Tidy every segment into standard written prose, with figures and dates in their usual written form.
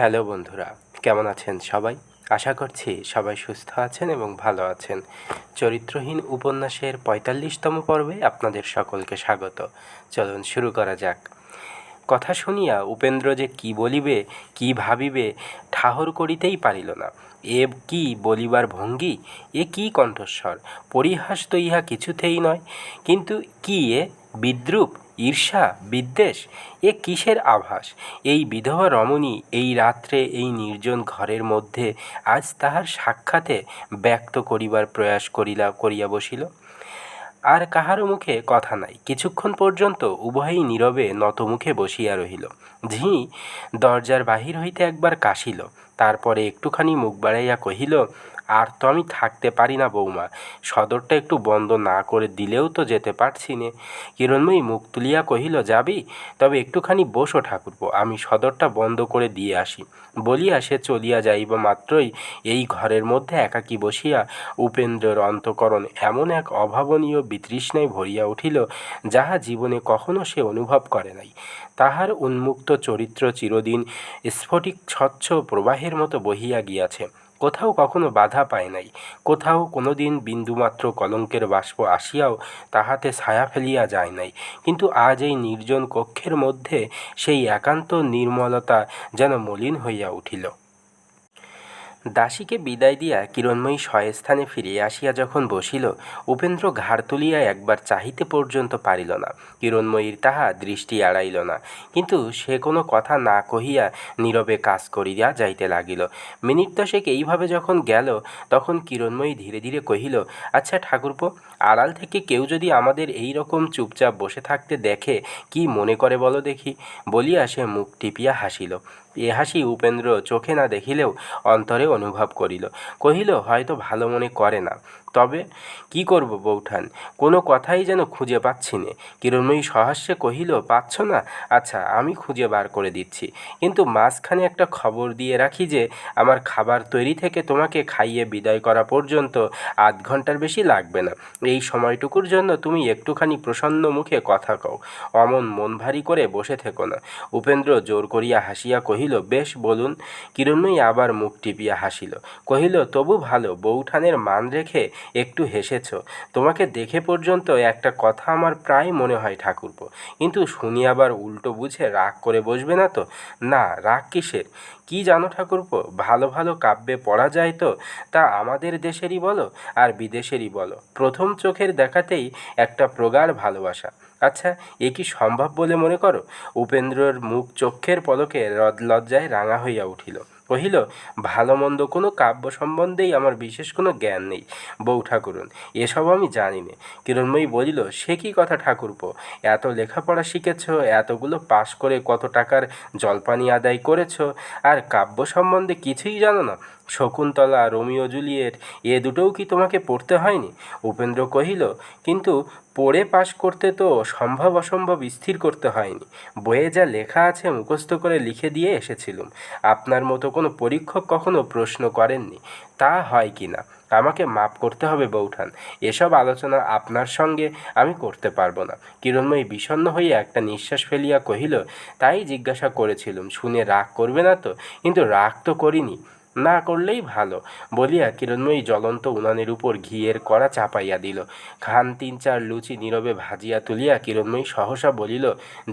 Hello বন্ধুরা, কেমন আছেন সবাই? আশা করছি সবাই সুস্থ আছেন এবং ভালো আছেন। চরিত্রহীন উপন্যাসের ৪৫তম পর্বে আপনাদের সকলকে স্বাগত। চলুন শুরু করা যাক। কথা শুনিয়া উপেন্দ্র যে কি বলিবে কি ভাবিবে ঠাহর করিতেই পারিল না। এ কি বলিবার ভঙ্গি, এ কি কণ্ঠস্বর! পরিহাস তো ইহা কিছুতেই নয়, কিন্তু কি এ বিদ্রূপ, ঈর্ষা, বিদ্বেষ! এ কিসের আভাস? এই বিধবা রমণী এই রাত্রে এই নির্জন ঘরের মধ্যে আজ তাহার সাক্ষাতে ব্যক্ত করিবার প্রয়াস করিয়া বসিল। আর কাহারও মুখে কথা নাই। কিছুক্ষণ পর্যন্ত উভয়েই নীরবে নতমুখে বসিয়া রহিল। ঝি দরজার বাহির হইতে একবার কাশিল, তারপরে একটুখানি মুখ বাড়াইয়া কহিল, আর তো আমি থাকতে পারি না বৌমা, সদরটা একটু বন্ধ না করে দিলেও তো যেতে পারছি নে। কিরণময়ী মুখ তুলিয়া কহিল, যাবি? তবে একটুখানি বসো ঠাকুরপো, আমি সদরটা বন্ধ করে দিয়ে আসি। বলিয়া সে চলিয়া যাইবা মাত্রই এই ঘরের মধ্যে একাকী বসিয়া উপেন্দ্রের অন্তঃকরণ এমন এক অভাবনীয় বিতৃষ্ণায় ভরিয়া উঠিল, যাহা জীবনে কখনো সে অনুভব করে নাই। তাহার উন্মুক্ত চরিত্র চিরদিন স্ফটিক স্বচ্ছ প্রবাহের মতো বহিয়া গিয়াছে, কোথাও কখনো বাধা পায় নাই, কোথাও কোনো দিন বিন্দুমাত্র কলঙ্কের বাষ্প আসিয়াও তাহাতে ছায়া ফেলিয়া যায় নাই। কিন্তু আজ এই নির্জন কক্ষের মধ্যে সেই একান্ত নির্মলতা যেন মলিন হইয়া উঠিল। দাসীকে বিদায় দিয়া কিরণময়ী স্বস্থানে ফিরিয়া আসিয়া যখন বসিল, উপেন্দ্র ঘাড় তুলিয়া একবার চাহিতে পর্যন্ত পারিল না। কিরণময়ীর তাহা দৃষ্টি এড়াইল না, কিন্তু সে কোনো কথা না কহিয়া নীরবে কাজ করিয়া যাইতে লাগিল। মিনিট দশেক এইভাবে যখন গেল, তখন কিরণময়ী ধীরে ধীরে কহিল, আচ্ছা ঠাকুরপো, আড়াল থেকে কেউ যদি আমাদের এই রকম চুপচাপ বসে থাকতে দেখে, কি মনে করে বলো দেখি? বলিয়া সে মুখ টিপিয়া হাসিল। এ হাসি উপেন্দ্র চোখে না দেখিলেও অন্তরে অনুভব করিল। কহিল, হয়তো ভালো মনে করে না, তবে কি করব বৌঠান, কোনো কথাই যেন খুঁজে পাচ্ছি নে। কিরণময়ী সহাস্যে কহিল, পাচ্ছ না? আচ্ছা, আমি খুঁজে বার করে দিচ্ছি, কিন্তু মাঝখানে একটা খবর দিয়ে রাখি যে আমার খাবার তৈরি থেকে তোমাকে খাইয়ে বিদায় করা পর্যন্ত আধ ঘন্টার বেশি লাগবে না। এই সময়টুকুর জন্য তুমি একটুখানি প্রসন্ন মুখে কথা কও, অমন মন ভারী করে বসে থেকো না। উপেন্দ্র জোর করিয়া হাসিয়া কহিল, বেশ বলুন। কিরণময়ী আবার মুখ টিপিয়া হাসিল, কহিল, তবু ভালো, বৌঠানের মান রেখে একটু হেসেছ। তোমাকে দেখে পর্যন্ত একটা কথা আমার প্রায় মনে হয় ঠাকুরপো, কিন্তু শুনি আবার উল্টো বুঝে রাগ করে বসবে না তো? না, রাগ কিসের? কি জানো ঠাকুরপো, ভালো ভালো কাব্যে পড়া যায় তো, তা আমাদের দেশেরই বলো আর বিদেশেরই বলো, প্রথম চোখের দেখাতেই একটা প্রগাঢ় ভালোবাসা। আচ্ছা, এ কি সম্ভব বলে মনে করো? উপেন্দ্রর মুখ চক্ষের পলকে লজ্জায় রাঙা হইয়া উঠিল। কহিল, ভালো মন্দ কোনো কাব্য সম্বন্ধেই আমার বিশেষ কোনো জ্ঞান নেই বৌঠাকুরুন, এসব আমি জানি নে। কিরণময়ী বলিল, সে কি কথা ঠাকুরপো, এত লেখাপড়া শিখেছ, এতগুলো পাশ করে কত টাকার জলপানি আদায় করেছ, আর কাব্য সম্বন্ধে কিছুই জানো না? শকুন্তলা, রোমিও জুলিয়েট, এ দুটোও কি তোমাকে পড়তে হয়নি? উপেন্দ্র কহিল, কিন্তু পড়ে পাশ করতে তো সম্ভব অসম্ভব স্থির করতে হয়নি, বইয়ে যা লেখা আছে মুখস্থ করে লিখে দিয়ে এসেছিলুম। আপনার মতো কোনো পরীক্ষক কখনো প্রশ্ন করেননি, তা হয় কি না? আমাকে মাপ করতে হবে বৌঠান, এসব আলোচনা আপনার সঙ্গে আমি করতে পারবো না। কিরণময়ী বিষণ্ণ হইয়া একটা নিঃশ্বাস ফেলিয়া কহিল, তাই জিজ্ঞাসা করেছিলুম, শুনে রাগ করবে না তো? কিন্তু রাগ তো করিনি, না করলেই ভালো। বলিয়া কিরণময়ী জ্বলন্ত উনানের উপর ঘিয়ের কড়া চাপাইয়া দিল। খান ৩-৪ লুচি নীরবে ভাজিয়া তুলিয়া কিরণময়ী সহসা বলিল,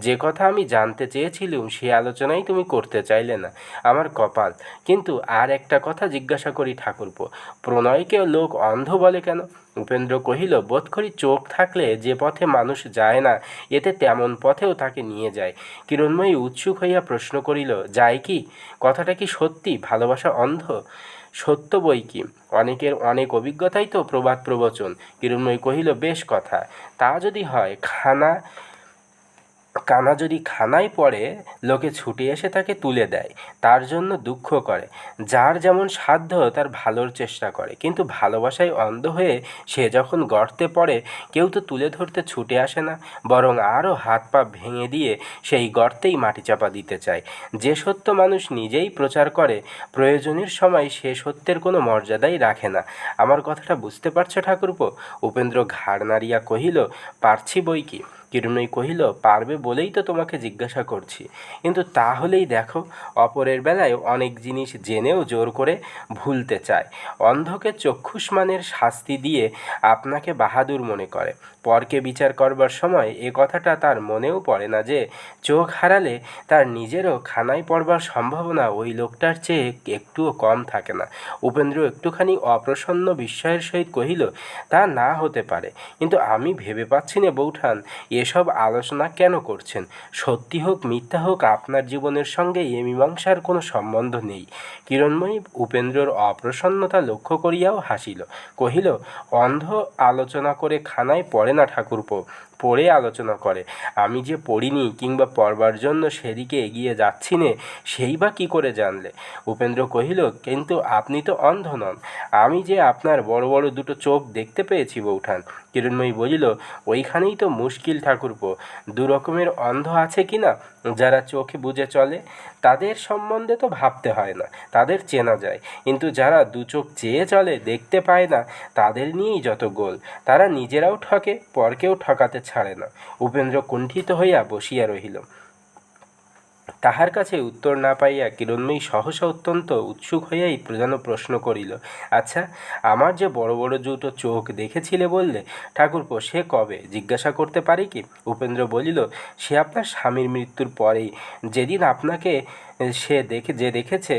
যে কথা আমি জানতে চেয়েছিলুম সে আলোচনাই তুমি করতে চাইলে না, আমার কপাল। কিন্তু আর একটা কথা জিজ্ঞাসা করি ঠাকুরপো, প্রণয়কেও লোক অন্ধ বলে কেন? উপেন্দ্র কহিল, বোধ করি চোখ থাকলে যে পথে মানুষ যায় না, এতে তেমন পথেও তাকে নিয়ে যায়। কিরণময়ী উৎসুক হইয়া প্রশ্ন করিল, যায় কি? কথাটা কি সত্যি ভালোবাসা অন্ধ? সত্য বই কি, অনেকের অনেক অভিজ্ঞতাই তো প্রবাদ প্রবচন। কিরণময়ী কহিল, বেশ কথা, তা যদি হয়, কানা যদি খানায় পড়ে, লোকে ছুটে এসে তাকে তুলে দেয়, তার জন্য দুঃখ করে, যার যেমন সাধ্য তার ভালোর চেষ্টা করে, কিন্তু ভালোবাসায় অন্ধ হয়ে সে যখন গর্তে পড়ে, কেউ তো তুলে ধরতে ছুটে আসে না, বরং আরও হাত পা ভেঙে দিয়ে সেই গর্তেই মাটি চাপা দিতে চায়। যে সত্য মানুষ নিজেই প্রচার করে, প্রয়োজনের সময় সে সত্যের কোনো মর্যাদাই রাখে না। আমার কথাটা বুঝতে পারছো ঠাকুরপো? উপেন্দ্র ঘাড় নাড়িয়া কহিল, পারছি বই কি। কিরণময়ী কহিল, পারবে বলেই তো তোমাকে জিজ্ঞাসা করছি। কিন্তু তাহলেই দেখো, অপরের বেলায় অনেক জিনিস জেনেও জোর করে ভুলতে চায়। অন্ধকে চক্ষুষ্মানের শাস্তি দিয়ে আপনাকে বাহাদুর মনে করে। পরকে বিচার করবার সময় এ কথাটা তার মনেও পড়ে না যে চোখ হারালে তার নিজেরও খানায় পড়বার সম্ভাবনা ওই লোকটার চেয়ে একটুও কম থাকে না। উপেন্দ্র একটুখানি অপ্রসন্ন বিস্ময়ের সহিত কহিল, তা না হতে পারে, কিন্তু আমি ভেবে পাচ্ছি না বৌঠান, এসব আলোচনা কেন করছেন? সত্যি হোক মিথ্যা হোক, আপনার জীবনের সঙ্গে এ মীমাংসার কোনো সম্বন্ধ নেই। কিরণময়ী উপেন্দ্রর অপ্রসন্নতা লক্ষ্য করিয়াও হাসিল, কহিল, অন্ধ আলোচনা করে খানায় পড়ে না ঠাকুরপো, পড়ে আলোচনা করে। আমি যে পড়িনি কিংবা পড়বার জন্য সেদিকে এগিয়ে যাচ্ছি নে, সেই বা কী করে জানলে? উপেন্দ্র কহিল, কিন্তু আপনি তো অন্ধ নন। আমি যে আপনার বড় বড় দুটো চোখ দেখতে পেয়েছি বৌঠান। কিরণময়ী বলিল, ওইখানেই তো মুশকিল ঠাকুরপো। দু রকমের অন্ধ আছে কি না? যারা চোখে বুঝে চলে তাদের সম্বন্ধে তো ভাবতে হয় না, তাদের চেনা যায়। কিন্তু যারা দু চোখ চেয়ে চলে, দেখতে পায় না, তাদের নিয়েই যত গোল। তারা নিজেরাও ঠকে, পরকেও ঠকাতে ছাড়ে না। উপেন্দ্র কুণ্ঠিত হইয়া বসিয়া রহিল। তাহার কাছে উত্তর না পাইয়া কিরণময়ী সহসা অত্যন্ত উৎসুক হইয়াই যেন প্রশ্ন করিল, আচ্ছা, আমার যে বড় বড় দুটো চোখ দেখেছিলে বললে ঠাকুরপো, সে কবে, জিজ্ঞাসা করতে পারি কি? উপেন্দ্র বলিল, সে আপনার স্বামীর মৃত্যুর পরেই। যেদিন আপনাকে যে দেখেছে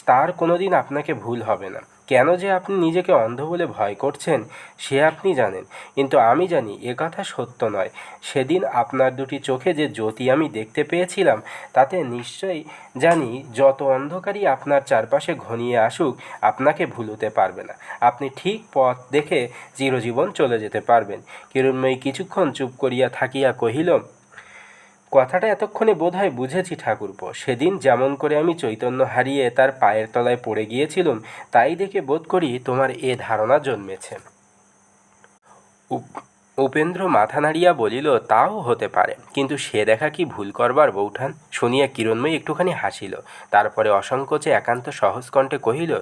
তার কোনো দিন আপনাকে ভুল হবে না। কেন যে আপনি নিজেকে অন্ধ বলে ভয় করছেন সে আপনি জানেন, কিন্তু আমি জানি এ কথা সত্য নয়। সেদিন আপনার দুটি চোখে যে জ্যোতি আমি দেখতে পেয়েছিলাম, তাতে নিশ্চয়ই জানি যত অন্ধকারই আপনার চারপাশে ঘনিয়ে আসুক আপনাকে ভুলতে পারবে না। আপনি ঠিক পথ দেখে চিরজীবন চলে যেতে পারবেন। কিরণময়ী কিছুক্ষণ চুপ করিয়া থাকিয়া কহিল, কথাটা এতক্ষণে বোধ হয় বুঝেছি ঠাকুরপো। সেদিন যেমন করে আমি চৈতন্য হারিয়ে তার পায়ের তলায় পড়ে গিয়েছিলুম, তাই দেখে বোধ করি তোমার এ ধারণা জন্মেছে। উপেন্দ্র মাথা নাড়িয়া বলিল, তাও হতে পারে, কিন্তু সে দেখা কি ভুল করবার বৌঠান? শুনিয়া কিরণময়ী একটুখানি হাসিল, তারপরে অসংকোচে একান্ত সহজ কণ্ঠে কহিল,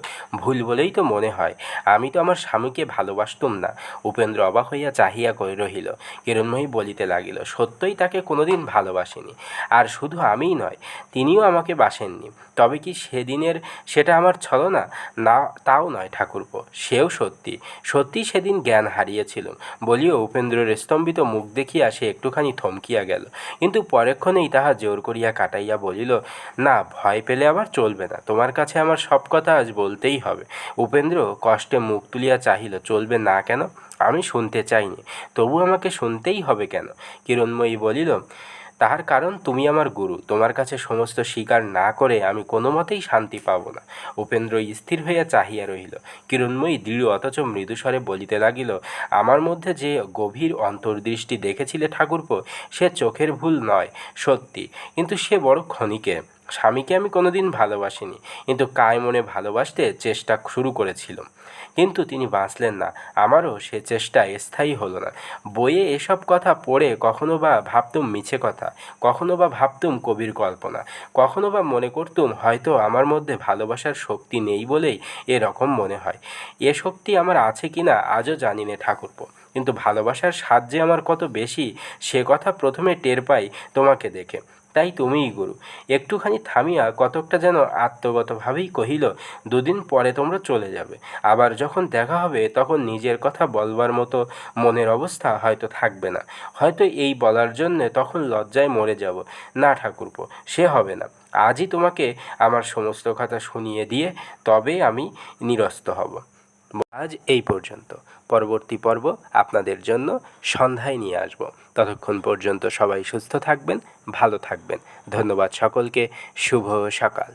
ভুল বলেই তো মনে হয়। আমি তো আমার স্বামীকে ভালোবাসতুম না। উপেন্দ্র অবাক হইয়া চাহিয়া রহিল। কিরণময়ী বলিতে লাগিল, সত্যই তাকে কোনোদিন ভালোবাসিনি, আর শুধু আমিই নয়, তিনিও আমাকে বাসেননি। তবে কি সেদিনের সেটা আমার ছলনা? না, তাও নয় ঠাকুরপো, সেও সত্যি। সত্যি সেদিন জ্ঞান হারিয়েছিলুম বলিও উপেন্দ্রের স্তম্ভিত মুখ দেখিয়া সে একটুখানি থমকিয়া গেল, কিন্তু পরেক্ষণেই তাহা জোর করিয়া কাটাইয়া বলিল, না, ভয় পেলে আবার চলবে না। তোমার কাছে আমার সব কথা আজ বলতেই হবে। উপেন্দ্র কষ্টে মুখ তুলিয়া চাহিল, চলবে না কেন? আমি শুনতে চাইনি, তবু আমাকে শুনতেই হবে কেন? কিরণময়ী বলিল, তাহার কারণ তুমি আমার গুরু। তোমার কাছে সমস্ত স্বীকার না করে আমি কোনো মতেই শান্তি পাব না। উপেন্দ্র স্থির হইয়া চাহিয়া রহিল। কিরণময়ী দৃঢ় অথচ মৃদুস্বরে বলিতে লাগিল, আমার মধ্যে যে গভীর অন্তর্দৃষ্টি দেখেছিলে ঠাকুরপো, সে চোখের ভুল নয়, সত্যি, কিন্তু সে বড় ক্ষণিকের। স্বামীকে আমি কোনোদিন ভালোবাসিনি, কিন্তু কায় মনে ভালোবাসতে চেষ্টা শুরু করেছিলাম, কিন্তু তিনি বাঁচলেন না। আমারও সে চেষ্টা স্থায়ী হলো না। বইয়ে এসব কথা পড়ে কখনো বা ভাবতুম মিছে কথা, কখনো বা ভাবতুম কবির কল্পনা, কখনো বা মনে করতুম হয়তো আমার মধ্যে ভালোবাসার শক্তি নেই বলেই এরকম মনে হয়। এ শক্তি আমার আছে কি না আজও জানি না ঠাকুরপো, কিন্তু ভালোবাসার স্বাদ যে আমার কত বেশি সে কথা প্রথমে টের পাই তোমাকে দেখে। তাই তুমিই গুরু। একটুখানি থামিয়া কতকটা যেন আত্মগতভাবেই কহিল, দুদিন পরে তোমরা চলে যাবে। আবার যখন দেখা হবে তখন নিজের কথা বলবার মতো মনের অবস্থা হয়তো থাকবে না। হয়তো এই বলার জন্যে তখন লজ্জায় মরে যাব। না ঠাকুরপো, সে হবে না। আজই তোমাকে আমার সমস্ত কথা শুনিয়ে দিয়ে তবে আমি নিরস্ত হব। আজ এই পর্যন্ত। পরবর্তী পর্ব আপনাদের জন্য সন্ধ্যায় নিয়ে আসব। ততক্ষণ পর্যন্ত সবাই সুস্থ থাকবেন, ভালো থাকবেন। ধন্যবাদ সকলকে। শুভ সকাল।